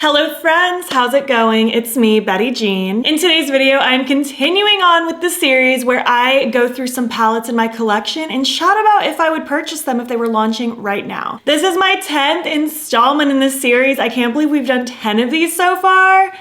Hello friends, how's it going? It's me, Betty Jean. In today's video, I'm continuing on with the series where I go through some palettes in my collection and shout about if I would purchase them if they were launching right now. This is my 10th installment in this series. I can't believe we've done 10 of these so far.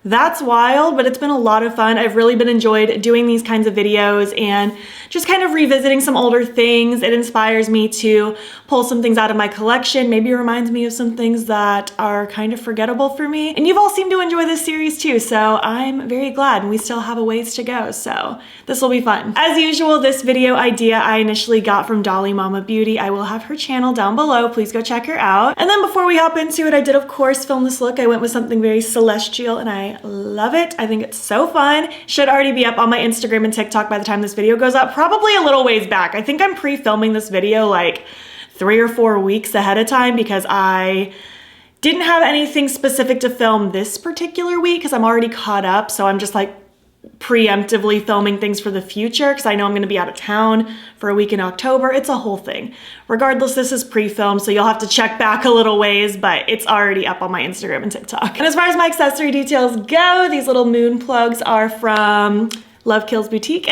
That's wild, but it's been a lot of fun. I've really been enjoyed doing these kinds of videos and just kind of revisiting some older things. It inspires me to pull some things out of my collection. Maybe it reminds me of some things that are kind of forgettable for me. And you've all seemed to enjoy this series too, so I'm very glad, and we still have a ways to go, so this will be fun. As usual, this video idea I initially got from Dolly Mama Beauty. I will have her channel down below. Please go check her out. And then before we hop into it, I did of course film this look. I went with something very celestial and I love it. I think it's so fun. Should already be up on my Instagram and TikTok by the time this video goes up, probably a little ways back. I think I'm pre-filming this video like 3 or 4 weeks ahead of time because I didn't have anything specific to film this particular week because I'm already caught up. So I'm just like preemptively filming things for the future because I know I'm going to be out of town for a week in October. It's a whole thing. Regardless, this is pre-filmed, so you'll have to check back a little ways, but it's already up on my Instagram and TikTok. And as far as my accessory details go, these little moon plugs are from Love Kills Boutique.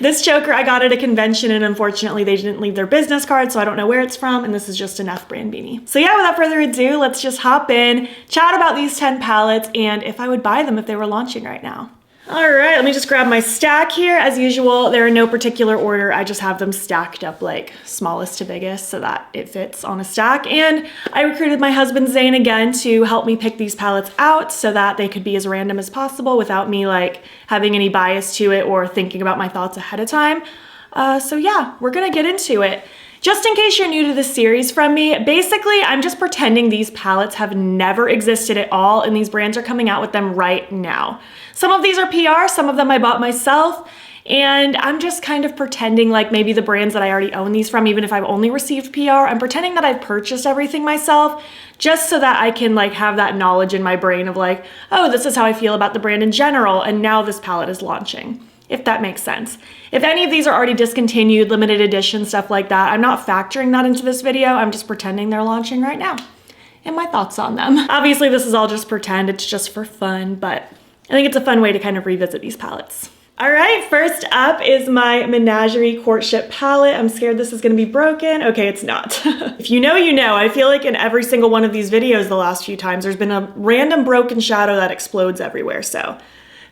This choker I got at a convention and unfortunately they didn't leave their business card, so I don't know where it's from, and this is just an F brand beanie. So yeah, without further ado, let's just hop in, chat about these 10 palettes, and if I would buy them if they were launching right now. All right, let me just grab my stack here. As usual, they're in no particular order. I just have them stacked up like smallest to biggest so that it fits on a stack. And I recruited my husband Zane again to help me pick these palettes out so that they could be as random as possible without me like having any bias to it or thinking about my thoughts ahead of time. So yeah, we're gonna get into it. Just in case you're new to this series from me, basically I'm just pretending these palettes have never existed at all and these brands are coming out with them right now. Some of these are PR, some of them I bought myself, and I'm just kind of pretending like maybe the brands that I already own these from, even if I've only received PR, I'm pretending that I've purchased everything myself just so that I can like have that knowledge in my brain of like, oh, this is how I feel about the brand in general, and now this palette is launching. If that makes sense. If any of these are already discontinued, limited edition, stuff like that, I'm not factoring that into this video. I'm just pretending they're launching right now and my thoughts on them. Obviously, this is all just pretend. It's just for fun, but I think it's a fun way to kind of revisit these palettes. All right, first up is my Menagerie Courtship palette. I'm scared this is gonna be broken. Okay, it's not. If you know, you know. I feel like in every single one of these videos the last few times, there's been a random broken shadow that explodes everywhere, so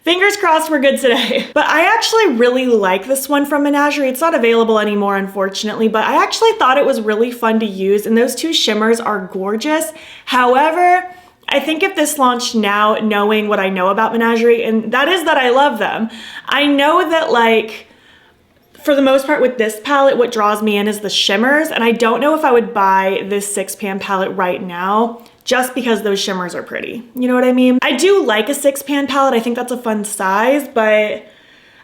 fingers crossed we're good today. But I actually really like this one from Menagerie. It's not available anymore, unfortunately, but I actually thought it was really fun to use, and those two shimmers are gorgeous. However, I think if this launched now, knowing what I know about Menagerie, and that is that I love them, I know that like, for the most part with this palette, what draws me in is the shimmers, and I don't know if I would buy this 6-pan palette right now just because those shimmers are pretty. You know what I mean? I do like a 6-pan palette. I think that's a fun size, but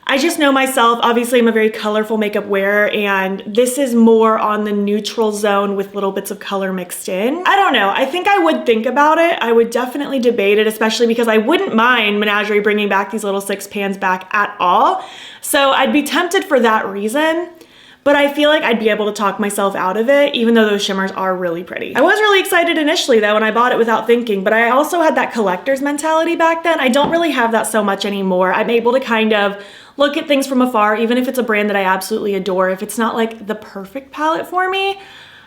I just know myself. Obviously, I'm a very colorful makeup wearer, and this is more on the neutral zone with little bits of color mixed in. I don't know. I think I would think about it. I would definitely debate it, especially because I wouldn't mind Menagerie bringing back these little 6-pans back at all. So I'd be tempted for that reason. But I feel like I'd be able to talk myself out of it, even though those shimmers are really pretty. I was really excited initially though when I bought it without thinking, but I also had that collector's mentality back then. I don't really have that so much anymore. I'm able to kind of look at things from afar, even if it's a brand that I absolutely adore. If it's not like the perfect palette for me,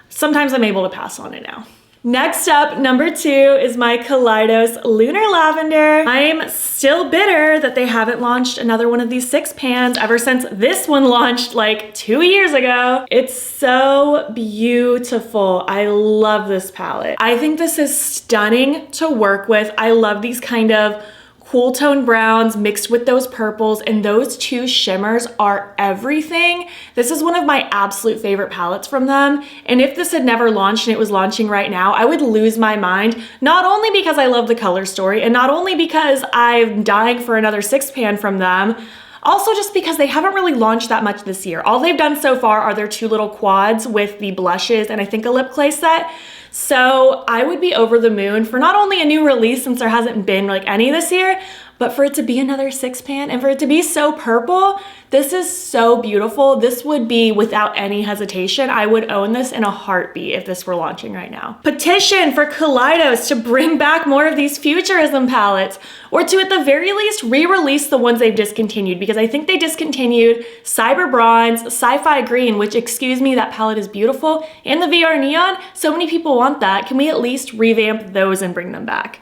sometimes I'm able to pass on it now. Next up, number 2 is my Kaleidos Lunar Lavender. I'm still bitter that they haven't launched another one of these 6-pans ever since this one launched like 2 years ago. It's so beautiful. I love this palette. I think this is stunning to work with. I love these kind of cool tone browns mixed with those purples, and those two shimmers are everything. This is one of my absolute favorite palettes from them, and if this had never launched and it was launching right now, I would lose my mind, not only because I love the color story and not only because I'm dying for another 6-pan from them, also just because they haven't really launched that much this year. All they've done so far are their 2 little quads with the blushes and I think a lip clay set. So I would be over the moon for not only a new release, since there hasn't been like any this year, but for it to be another 6-pan and for it to be so purple, this is so beautiful. This would be, without any hesitation, I would own this in a heartbeat if this were launching right now. Petition for Kaleidos to bring back more of these Futurism palettes, or to at the very least re-release the ones they've discontinued, because I think they discontinued Cyber Bronze, Sci-Fi Green, which, excuse me, that palette is beautiful, and the VR Neon. So many people want that. Can we at least revamp those and bring them back?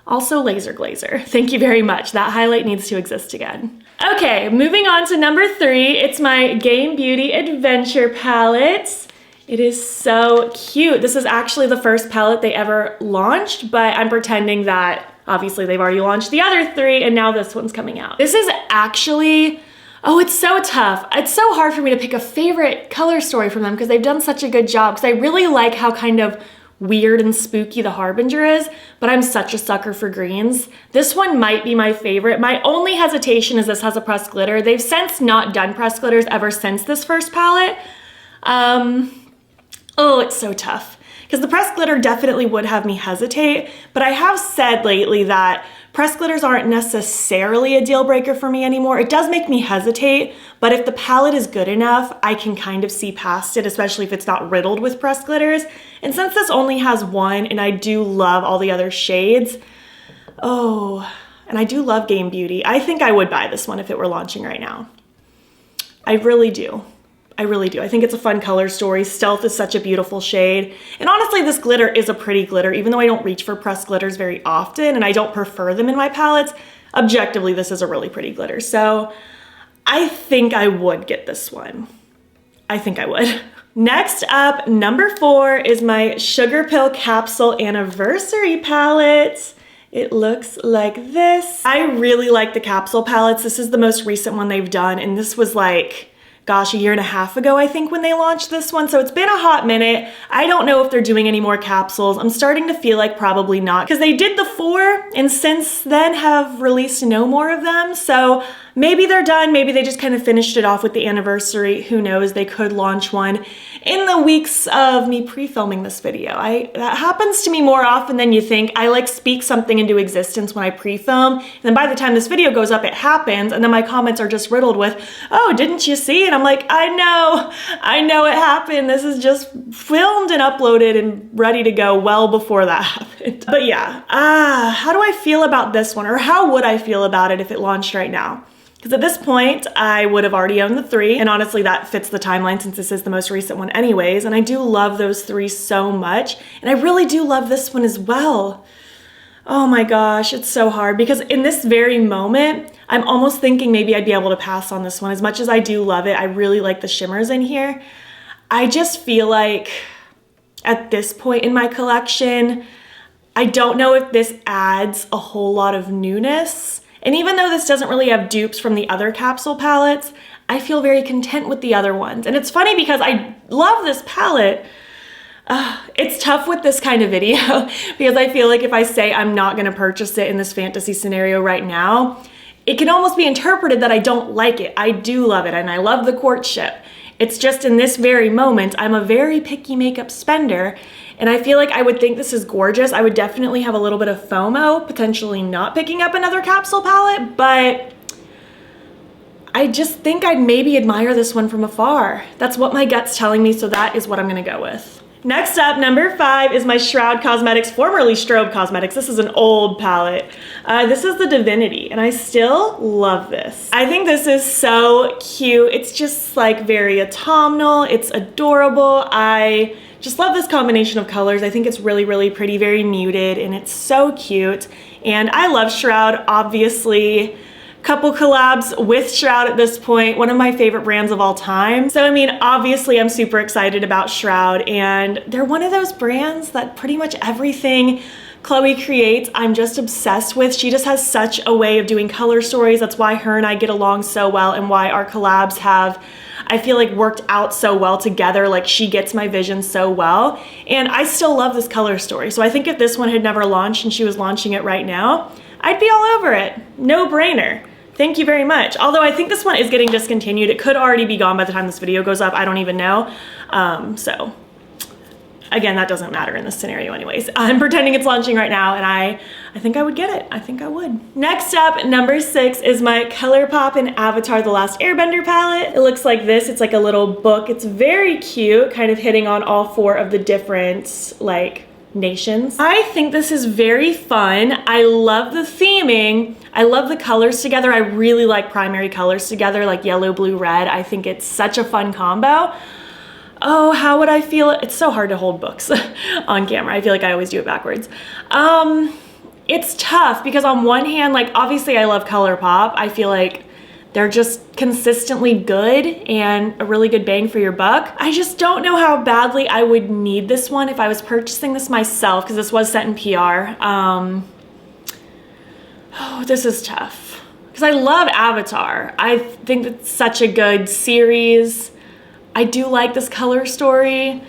Also Laser Glazer, thank you very much. That highlight needs to exist again. Okay, moving on to number 3. It's my Game Beauty Adventure palette. It is so cute. This is actually the first palette they ever launched, but I'm pretending that obviously they've already launched the other 3 and now this one's coming out. This is actually, oh, it's so tough. It's so hard for me to pick a favorite color story from them because they've done such a good job, because I really like how kind of weird and spooky the Harbinger is, but I'm such a sucker for greens. This one might be my favorite. My only hesitation is this has a pressed glitter. They've since not done pressed glitters ever since this first palette. Oh, it's so tough, because the pressed glitter definitely would have me hesitate, but I have said lately that pressed glitters aren't necessarily a deal breaker for me anymore. It does make me hesitate, but if the palette is good enough, I can kind of see past it, especially if it's not riddled with pressed glitters. And since this only has one, and I do love all the other shades, oh, and I do love Game Beauty, I think I would buy this one if it were launching right now. I really do. I really do. I think it's a fun color story. Stealth is such a beautiful shade. And honestly, this glitter is a pretty glitter, even though I don't reach for pressed glitters very often and I don't prefer them in my palettes. Objectively, this is a really pretty glitter. So I think I would get this one. I think I would. Next up, number 4 is my Sugar Pill Capsule Anniversary palette. It looks like this. I really like the capsule palettes. This is the most recent one they've done, and this was like, gosh, a year and a half ago, I think, when they launched this one. So it's been a hot minute. I don't know if they're doing any more capsules. I'm starting to feel like probably not, because they did the 4 and since then have released no more of them. So maybe they're done. Maybe they just kind of finished it off with the anniversary. Who knows? They could launch one in the weeks of me pre-filming this video. That happens to me more often than you think. I like speak something into existence when I pre-film, and then by the time this video goes up, it happens, and then my comments are just riddled with, oh, didn't you see? And I'm like, I know it happened. This is just filmed and uploaded and ready to go well before that happened. But yeah, how do I feel about this one? Or how would I feel about it if it launched right now? Because at this point, I would have already owned the 3, and honestly, that fits the timeline since this is the most recent one anyways, and I do love those 3 so much, and I really do love this one as well. Oh my gosh, it's so hard, because in this very moment, I'm almost thinking maybe I'd be able to pass on this one. As much as I do love it, I really like the shimmers in here. I just feel like at this point in my collection, I don't know if this adds a whole lot of newness. And even though this doesn't really have dupes from the other capsule palettes, I feel very content with the other ones. And it's funny because I love this palette. It's tough with this kind of video because I feel like if I say I'm not gonna purchase it in this fantasy scenario right now, it can almost be interpreted that I don't like it. I do love it, and I love the courtship. It's just in this very moment, I'm a very picky makeup spender, and I feel like I would think this is gorgeous. I would definitely have a little bit of FOMO, potentially not picking up another capsule palette, but I just think I'd maybe admire this one from afar. That's what my gut's telling me, so that is what I'm gonna go with. Next up, number 5 is my Shroud Cosmetics, formerly Strobe Cosmetics. This is an old palette. This is the Divinity, and I still love this. I think this is so cute. It's just like very autumnal. It's adorable. I just love this combination of colors. I think it's really, really pretty, very muted, and it's so cute. And I love Shroud, obviously. Couple collabs with Shroud at this point, one of my favorite brands of all time. So I mean, obviously I'm super excited about Shroud, and they're one of those brands that pretty much everything Chloe creates, I'm just obsessed with. She just has such a way of doing color stories. That's why her and I get along so well, and why our collabs have, I feel like, worked out so well together. Like, she gets my vision so well, and I still love this color story. So I think if this one had never launched and she was launching it right now, I'd be all over it. No brainer. Thank you very much. Although I think this one is getting discontinued. It could already be gone by the time this video goes up. I don't even know. So Again, that doesn't matter in this scenario anyways. I'm pretending it's launching right now, and I think I would get it. I think I would. Next up, number 6 is my Colourpop and Avatar The Last Airbender palette. It looks like this. It's like a little book. It's very cute, kind of hitting on all 4 of the different like nations. I think this is very fun. I love the theming. I love the colors together. I really like primary colors together, like yellow, blue, red. I think it's such a fun combo. Oh, how would I feel? It's so hard to hold books on camera. I feel like I always do it backwards. It's tough because on one hand, like obviously I love Colourpop. I feel like they're just consistently good and a really good bang for your buck. I just don't know how badly I would need this one if I was purchasing this myself, because this was sent in PR. Oh, this is tough because I love Avatar. I think it's such a good series. I do like this color story.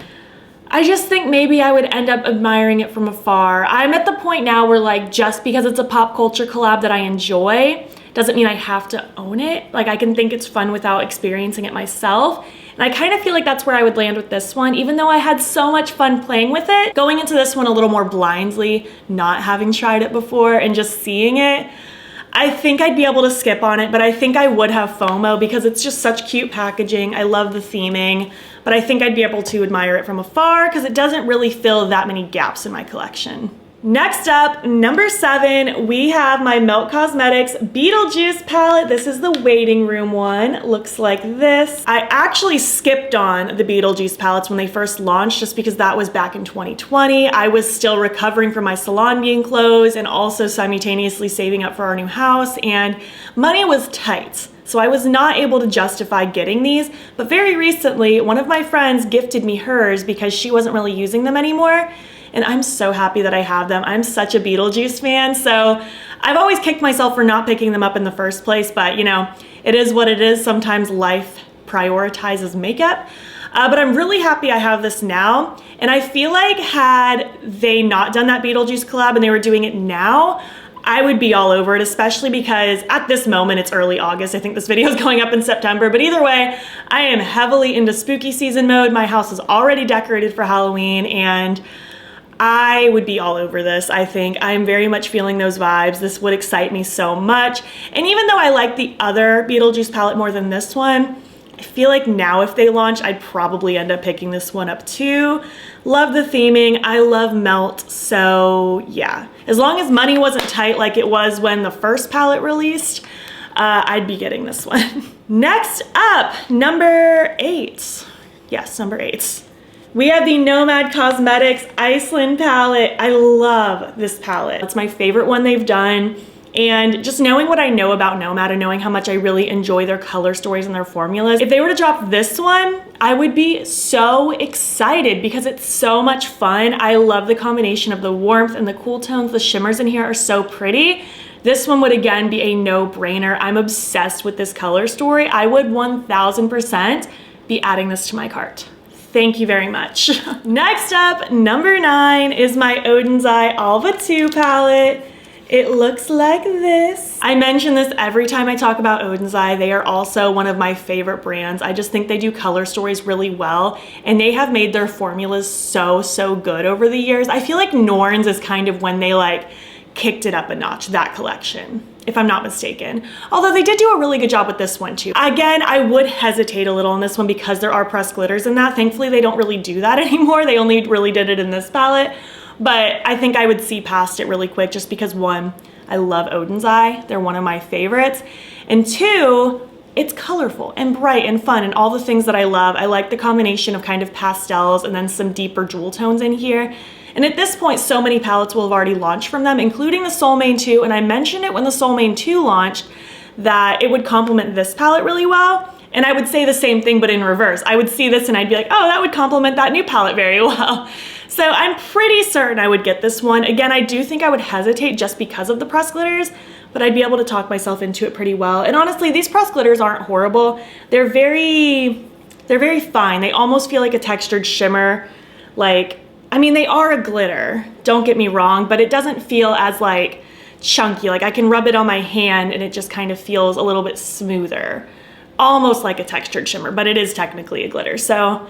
I just think maybe I would end up admiring it from afar. I'm at the point now where like just because it's a pop culture collab that I enjoy doesn't mean I have to own it. Like I can think it's fun without experiencing it myself. And I kind of feel like that's where I would land with this one, even though I had so much fun playing with it. Going into this one a little more blindly, not having tried it before and just seeing it, I think I'd be able to skip on it, but I think I would have FOMO because it's just such cute packaging. I love the theming, but I think I'd be able to admire it from afar because it doesn't really fill that many gaps in my collection. Next up, number 7, we have my Melt Cosmetics Beetlejuice palette. This is the waiting room one. It looks like this. I actually skipped on the Beetlejuice palettes when they first launched just because that was back in 2020. I was still recovering from my salon being closed and also simultaneously saving up for our new house, and money was tight. So I was not able to justify getting these, but very recently, one of my friends gifted me hers because she wasn't really using them anymore. And I'm so happy that I have them. I'm such a Beetlejuice fan, so I've always kicked myself for not picking them up in the first place, but you know, it is what it is. Sometimes life prioritizes makeup. But I'm really happy I have this now. And I feel like had they not done that Beetlejuice collab and they were doing it now, I would be all over it, especially because at this moment it's early August. I think this video is going up in September, but either way, I am heavily into spooky season mode. My house is already decorated for Halloween and I would be all over this. I think I'm very much feeling those vibes. This would excite me so much. And even though I like the other Beetlejuice palette more than this one, I feel like now if they launch, I'd probably end up picking this one up too. Love the theming. I love Melt. So yeah, as long as money wasn't tight like it was when the first palette released, I'd be getting this one. Next up, number 8. Yes, number 8. We have the Nomad Cosmetics Iceland palette. I love this palette. It's my favorite one they've done. And just knowing what I know about Nomad and knowing how much I really enjoy their color stories and their formulas, if they were to drop this one, I would be so excited because it's so much fun. I love the combination of the warmth and the cool tones. The shimmers in here are so pretty. This one would again be a no-brainer. I'm obsessed with this color story. I would 1000% be adding this to my cart. Thank you very much. Next up, number 9 is my Odin's Eye Alva 2 palette. It looks like this. I mention this every time I talk about Odin's Eye. They are also one of my favorite brands. I just think they do color stories really well, and they have made their formulas so good over the years. I feel like Norns is kind of when they like kicked it up a notch, that collection, if I'm not mistaken. Although they did do a really good job with this one too. Again, I would hesitate a little on this one because there are pressed glitters in that. Thankfully, they don't really do that anymore. They only really did it in this palette. But I think I would see past it really quick just because 1, I love Odin's Eye. They're one of my favorites. And 2, it's colorful and bright and fun and all the things that I love. I like the combination of kind of pastels and then some deeper jewel tones in here. And at this point, so many palettes will have already launched from them, including the Soulmane 2. And I mentioned it when the Soulmane 2 launched that it would complement this palette really well. And I would say the same thing, but in reverse. I would see this and I'd be like, oh, that would complement that new palette very well. So I'm pretty certain I would get this one. Again, I do think I would hesitate just because of the pressed glitters, but I'd be able to talk myself into it pretty well. And honestly, these pressed glitters aren't horrible. They're very fine. They almost feel like a textured shimmer. Like, I mean, they are a glitter, don't get me wrong, but it doesn't feel as like chunky. Like I can rub it on my hand and it just kind of feels a little bit smoother. Almost like a textured shimmer, but it is technically a glitter. So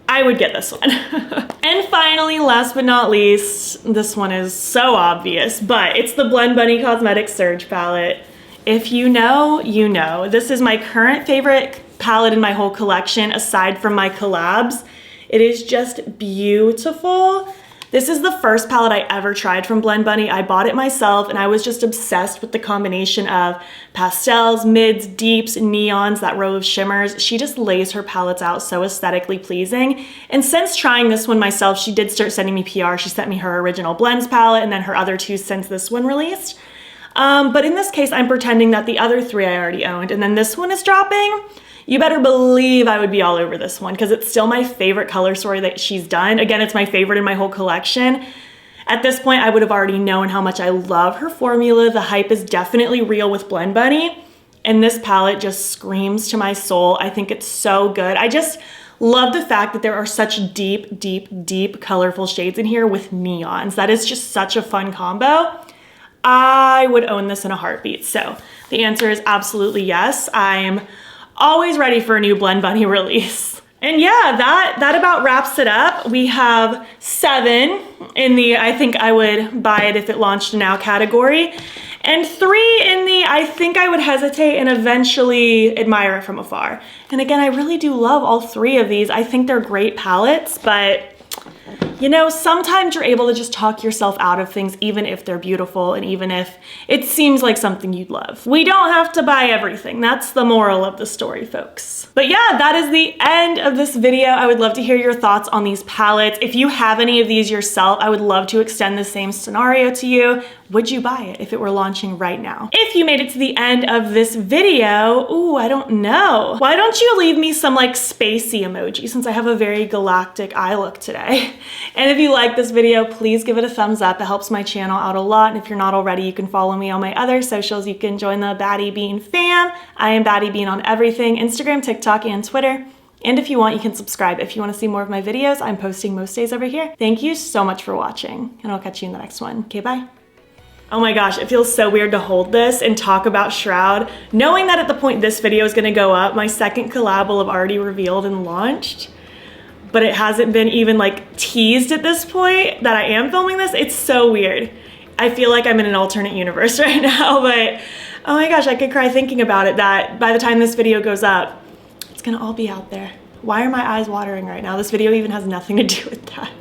I would get this one. And finally, last but not least, this one is so obvious, but it's the Blend Bunny Cosmetics Surge palette. If you know, you know. This is my current favorite palette in my whole collection, aside from my collabs. It is just beautiful. This is the first palette I ever tried from Blend Bunny. I bought it myself and I was just obsessed with the combination of pastels, mids, deeps, neons, that row of shimmers. She just lays her palettes out so aesthetically pleasing. And since trying this one myself, she did start sending me PR. She sent me her original blends palette and then her other two since this one released. But in this case, I'm pretending that the other three I already owned and then this one is dropping. You better believe I would be all over this one because it's still my favorite color story that she's done. Again, it's my favorite in my whole collection. At this point, I would have already known how much I love her formula. The hype is definitely real with Blend Bunny. And this palette just screams to my soul. I think it's so good. I just love the fact that there are such deep, deep, deep colorful shades in here with neons. That is just such a fun combo. I would own this in a heartbeat. So the answer is absolutely yes. I'm always ready for a new Blend Bunny release. And yeah, that about wraps it up. We have 7 in the I think I would buy it if it launched now category, and 3 in the I think I would hesitate and eventually admire it from afar. And again, I really do love all 3 of these. I think they're great palettes, but you know, sometimes you're able to just talk yourself out of things even if they're beautiful and even if it seems like something you'd love. We don't have to buy everything. That's the moral of the story, folks. But yeah, that is the end of this video. I would love to hear your thoughts on these palettes. If you have any of these yourself, I would love to extend the same scenario to you. Would you buy it if it were launching right now? If you made it to the end of this video, ooh, I don't know. Why don't you leave me some like spacey emoji since I have a very galactic eye look today. And if you like this video, please give it a thumbs up. It helps my channel out a lot. And if you're not already, you can follow me on my other socials. You can join the battybean fam. I am battybean on everything, Instagram, TikTok, and Twitter. And if you want, you can subscribe. If you want to see more of my videos, I'm posting most days over here. Thank you so much for watching, and I'll catch you in the next one. Okay, bye. Oh my gosh, it feels so weird to hold this and talk about Shroud, knowing that at the point this video is gonna go up, my second collab will have already revealed and launched, but it hasn't been even like teased at this point that I am filming this. It's so weird. I feel like I'm in an alternate universe right now, but oh my gosh, I could cry thinking about it, that by the time this video goes up, it's gonna all be out there. Why are my eyes watering right now? This video even has nothing to do with that.